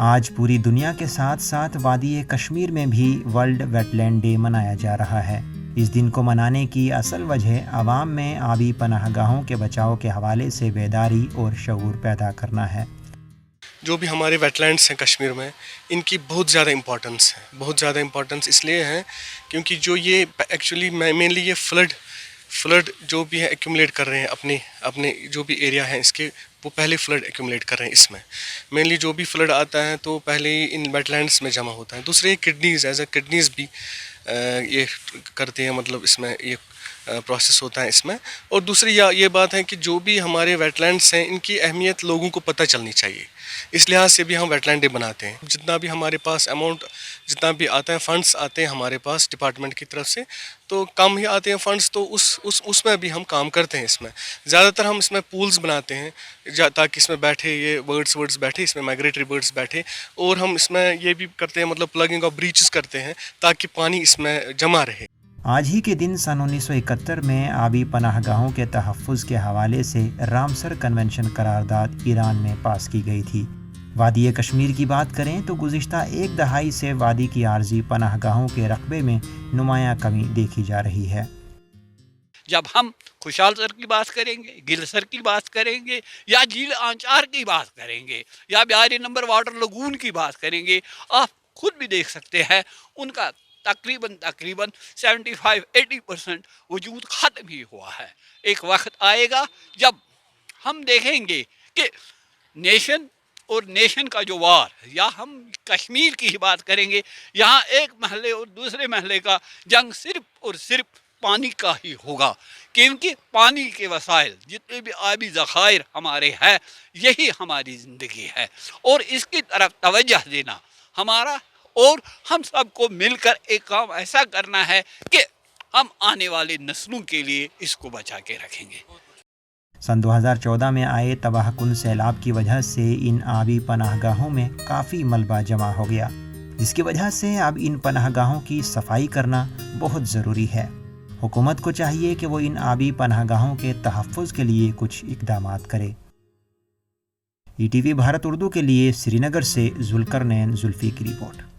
آج پوری دنیا کے ساتھ ساتھ وادی کشمیر میں بھی ورلڈ ویٹ لینڈ ڈے منایا جا رہا ہے۔ اس دن کو منانے کی اصل وجہ عوام میں آبی پناہ گاہوں کے بچاؤ کے حوالے سے بیداری اور شعور پیدا کرنا ہے۔ جو بھی ہمارے ویٹ لینڈس ہیں کشمیر میں، ان کی بہت زیادہ امپورٹنس ہے۔ بہت زیادہ امپورٹنس اس لیے ہے کیونکہ جو یہ ایکچولی مینلی یہ فلڈ جو بھی ہے ایکومولیٹ کر رہے ہیں اپنے جو بھی ایریا ہیں اس کے، وہ پہلے فلڈ ایکومولیٹ کر رہے ہیں۔ اس میں مینلی جو بھی فلڈ آتا ہے تو پہلے ہی ان ویٹ لینڈس میں جمع ہوتا ہے۔ دوسرے کڈنیز ایز اے کڈنیز بھی یہ کرتے ہیں، مطلب اس میں یہ پروسیس ہوتا ہے اس میں۔ اور دوسری یہ بات ہے کہ جو بھی ہمارے ویٹ لینڈس ہیں ان کی اہمیت لوگوں کو پتہ چلنی چاہیے۔ اس لحاظ سے بھی ہم ویٹ لینڈ ڈے بناتے ہیں۔ جتنا بھی ہمارے پاس اماؤنٹ جتنا بھی آتا ہے، فنڈس آتے ہیں ہمارے پاس ڈپارٹمنٹ کی طرف سے، تو کم ہی آتے ہیں فنڈس، تو اس میں بھی ہم کام کرتے ہیں۔ اس میں زیادہ تر ہم اس میں پولز بناتے ہیں تاکہ اس میں بیٹھے یہ برڈس بیٹھے، اس میں مائگریٹری برڈس بیٹھے، اور ہم اس میں یہ بھی کرتے ہیں، مطلب پلگنگ آف بریچز کرتے ہیں تاکہ پانی اس میں جمع رہے۔ آج ہی کے دن سن 1971 میں آبی پناہ گاہوں کے تحفظ کے حوالے سے رامسر کنونشن قرارداد ایران میں پاس کی گئی تھی۔ وادی کشمیر کی بات کریں تو گزشتہ ایک دہائی سے وادی کی عارضی پناہ گاہوں کے رقبے میں نمایاں کمی دیکھی جا رہی ہے۔ جب ہم خوشحال سر کی بات کریں گے، گل سر کی بات کریں گے، یا جھیل آنچار کی بات کریں گے، یا بیاری نمبر واٹر لگون کی بات کریں گے، آپ خود بھی دیکھ سکتے ہیں ان کا تقریباً 75-80% وجود ختم ہی ہوا ہے۔ ایک وقت آئے گا جب ہم دیکھیں گے کہ نیشن کا جو وار، یا ہم کشمیر کی ہی بات کریں گے، یہاں ایک محلے اور دوسرے محلے کا جنگ صرف اور صرف پانی کا ہی ہوگا، کیونکہ پانی کے وسائل جتنے بھی آبی ذخائر ہمارے ہیں، یہی ہماری زندگی ہے، اور اس کی طرف توجہ دینا ہمارا، اور ہم سب کو مل کر ایک کام ایسا کرنا ہے کہ ہم آنے والی نسلوں کے لیے اس کو بچا کے رکھیں گے۔ سن 2014 میں آئے تباہ کن سیلاب کی وجہ سے ان آبی پناہ گاہوں میں کافی ملبہ جمع ہو گیا، جس کی وجہ سے اب ان پناہ گاہوں کی صفائی کرنا بہت ضروری ہے۔ حکومت کو چاہیے کہ وہ ان آبی پناہ گاہوں کے تحفظ کے لیے کچھ اقدامات کرے۔ ETV بھارت اردو کے لیے سری نگر سے ذوالقرنین زلفی کی رپورٹ۔